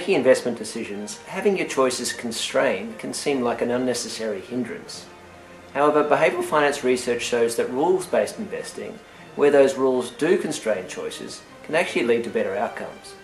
making investment decisions, having your choices constrained can seem like an unnecessary hindrance. However, behavioural finance research shows that rules-based investing, where those rules do constrain choices, can actually lead to better outcomes.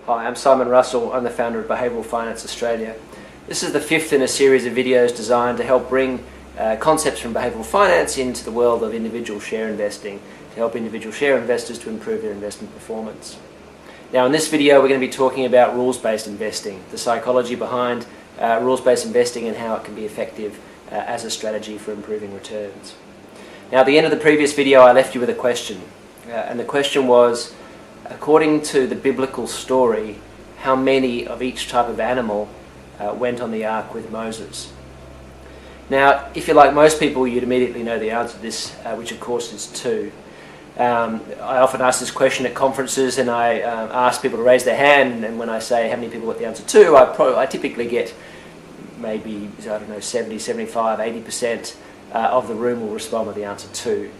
Hi, I'm Simon Russell. I'm the founder of Behavioural Finance Australia. This is the fifth in a series of videos designed to help bring concepts from behavioural finance into the world of individual share investing, to help individual share investors to improve their investment performance. Now in this video we're going to be talking about rules-based investing, the psychology behind rules-based investing and how it can be effective as a strategy for improving returns. Now at the end of the previous video I left you with a question, and the question was, according to the biblical story, how many of each type of animal went on the ark with Moses? Now, if you're like most people, you'd immediately know the answer to this, which of course is 2. I often ask this question at conferences, and I ask people to raise their hand, and when I say how many people got the answer 2, I typically get maybe, I don't know, 70, 75, 80% of the room will respond with the answer 2.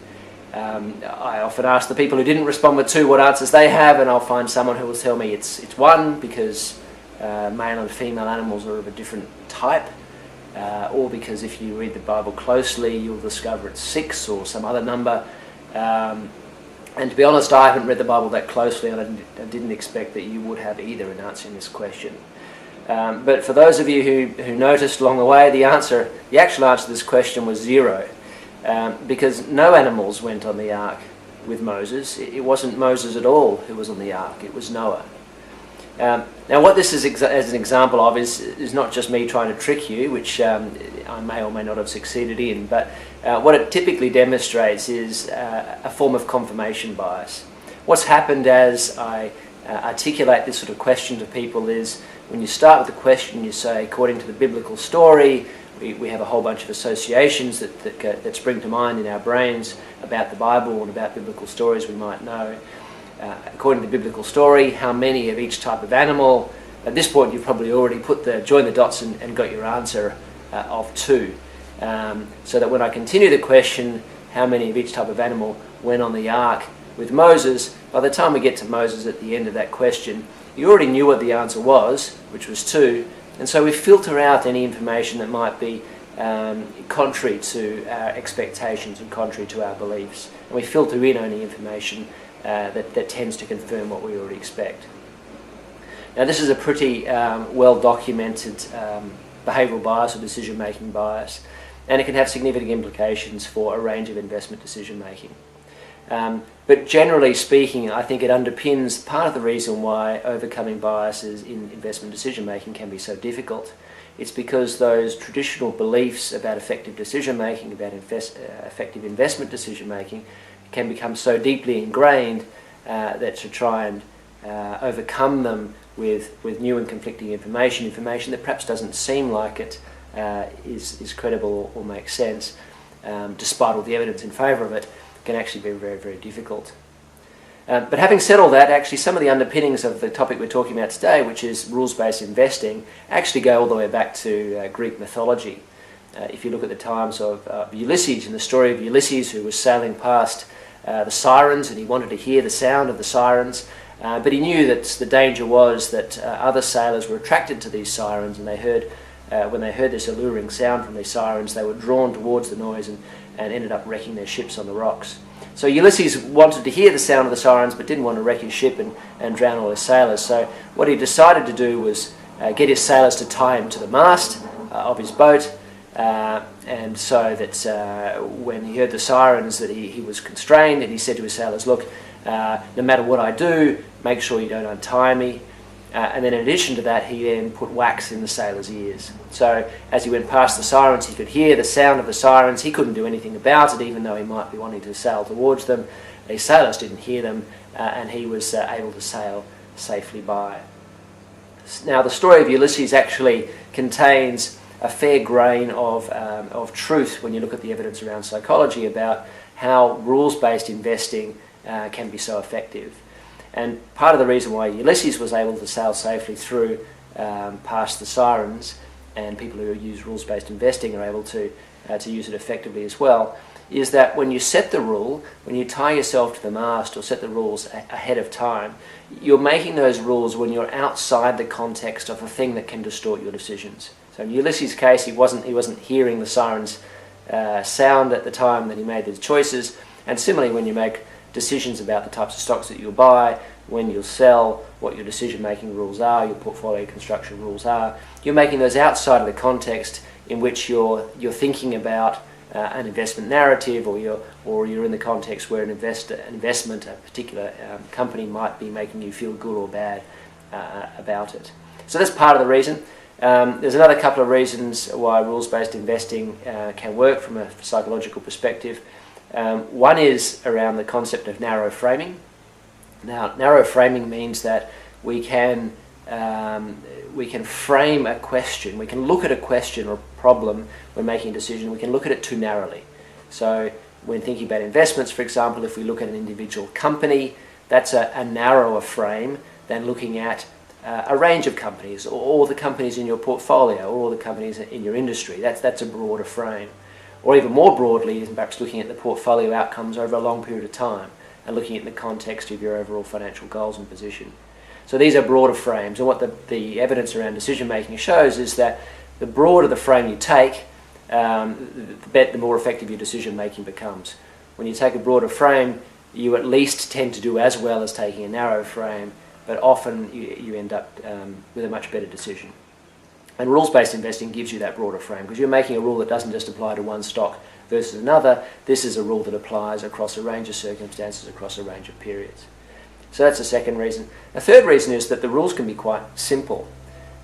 I often ask the people who didn't respond with 2 what answers they have, and I'll find someone who will tell me it's 1 because male and female animals are of a different type, or because if you read the Bible closely you'll discover it's 6 or some other number. And to be honest, I haven't read the Bible that closely, and I didn't expect that you would have either in answering this question. But for those of you who noticed along the way, the actual answer to this question was 0. Because no animals went on the ark with Moses. It wasn't Moses at all who was on the ark, it was Noah. Now what this is as an example of is not just me trying to trick you, which I may or may not have succeeded in, but what it typically demonstrates is a form of confirmation bias. What's happened as I articulate this sort of question to people is, when you start with the question you say, according to the biblical story, we have a whole bunch of associations that spring to mind in our brains about the Bible and about biblical stories we might know. According to the biblical story, how many of each type of animal? At this point you've probably already joined the dots and got your answer of 2. So that when I continue the question, how many of each type of animal went on the ark with Moses, by the time we get to Moses at the end of that question, you already knew what the answer was, which was 2. And so we filter out any information that might be contrary to our expectations and contrary to our beliefs. And we filter in only information that tends to confirm what we already expect. Now this is a pretty well-documented behavioural bias or decision-making bias, and it can have significant implications for a range of investment decision-making. But generally speaking, I think it underpins part of the reason why overcoming biases in investment decision-making can be so difficult. It's because those traditional beliefs about effective decision-making, about effective investment decision-making, can become so deeply ingrained that to try and overcome them with new and conflicting information that perhaps doesn't seem like it is credible or makes sense, despite all the evidence in favour of it, can actually be very, very difficult. But having said all that, actually some of the underpinnings of the topic we're talking about today, which is rules-based investing, actually go all the way back to Greek mythology. If you look at the times of Ulysses, and the story of Ulysses, who was sailing past the sirens, and he wanted to hear the sound of the sirens, but he knew that the danger was that other sailors were attracted to these sirens, and when they heard this alluring sound from these sirens, they were drawn towards the noise and ended up wrecking their ships on the rocks. So Ulysses wanted to hear the sound of the sirens but didn't want to wreck his ship and drown all his sailors. So what he decided to do was get his sailors to tie him to the mast of his boat, and so that when he heard the sirens that he was constrained, and he said to his sailors, look, no matter what I do, make sure you don't untie me. And then in addition to that, he then put wax in the sailors' ears. So as he went past the sirens, he could hear the sound of the sirens. He couldn't do anything about it, even though he might be wanting to sail towards them. The sailors didn't hear them, and he was able to sail safely by. Now, the story of Ulysses actually contains a fair grain of truth when you look at the evidence around psychology about how rules-based investing can be so effective. And part of the reason why Ulysses was able to sail safely through past the sirens, and people who use rules-based investing are able to use it effectively as well, is that when you set the rule, when you tie yourself to the mast or set the rules ahead of time, you're making those rules when you're outside the context of a thing that can distort your decisions. So in Ulysses' case, he wasn't hearing the sirens sound at the time that he made these choices, and similarly when you make decisions about the types of stocks that you'll buy, when you'll sell, what your decision-making rules are, your portfolio construction rules are, you're making those outside of the context in which you're thinking about an investment narrative, or you're in the context where an investment, a particular company might be making you feel good or bad about it. So that's part of the reason. There's another couple of reasons why rules-based investing can work from a psychological perspective. One is around the concept of narrow framing. Now, narrow framing means that we can frame a question, we can look at a question or problem when making a decision, we can look at it too narrowly. So when thinking about investments, for example, if we look at an individual company, that's a narrower frame than looking at a range of companies, or all the companies in your portfolio, or all the companies in your industry. That's a broader frame. Or even more broadly, is perhaps looking at the portfolio outcomes over a long period of time and looking at the context of your overall financial goals and position. So these are broader frames, and what the evidence around decision making shows is that the broader the frame you take, the more effective your decision making becomes. When you take a broader frame, you at least tend to do as well as taking a narrow frame, but often you end up with a much better decision. And rules-based investing gives you that broader frame, because you're making a rule that doesn't just apply to one stock versus another. This is a rule that applies across a range of circumstances, across a range of periods. So that's the second reason. A third reason is that the rules can be quite simple.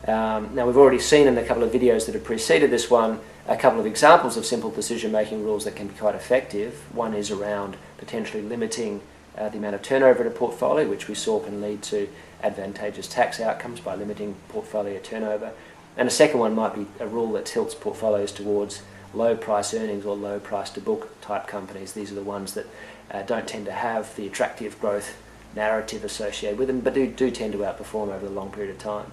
Now, we've already seen in a couple of videos that have preceded this one a couple of examples of simple decision-making rules that can be quite effective. One is around potentially limiting the amount of turnover in a portfolio, which we saw can lead to advantageous tax outcomes by limiting portfolio turnover. And a second one might be a rule that tilts portfolios towards low price earnings or low price to book type companies. These are the ones that don't tend to have the attractive growth narrative associated with them, but do tend to outperform over a long period of time.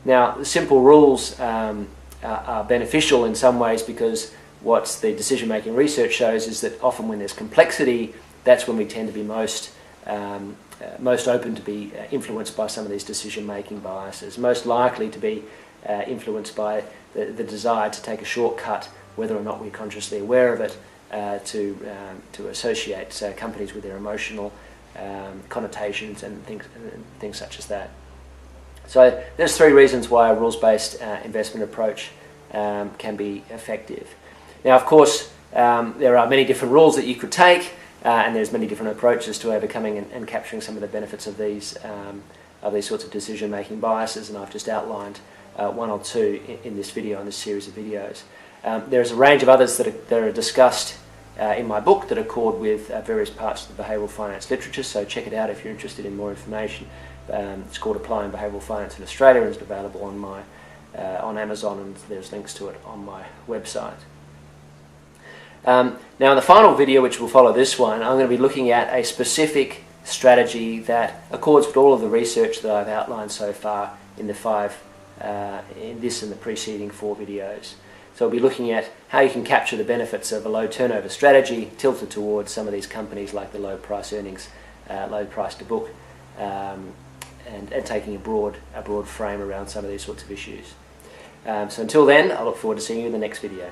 Now, the simple rules are beneficial in some ways, because what the decision-making research shows is that often when there's complexity, that's when we tend to be most open to be influenced by some of these decision-making biases, most likely to be influenced by the desire to take a shortcut, whether or not we're consciously aware of it, to associate companies with their emotional connotations and things such as that. So there's three reasons why a rules-based investment approach can be effective. Now, of course, there are many different rules that you could take, and there's many different approaches to overcoming and capturing some of the benefits of these sorts of decision-making biases, and I've just outlined one or two in this video, in this series of videos. There's a range of others that are discussed in my book that accord with various parts of the behavioural finance literature, so check it out if you're interested in more information. It's called Applying Behavioural Finance in Australia, and it's available on Amazon, and there's links to it on my website. Now, in the final video, which will follow this one, I'm going to be looking at a specific strategy that accords with all of the research that I've outlined so far in this and the preceding 4 videos. So we'll be looking at how you can capture the benefits of a low turnover strategy tilted towards some of these companies like the low price earnings, low price to book, and taking a broad frame around some of these sorts of issues. So until then, I look forward to seeing you in the next video.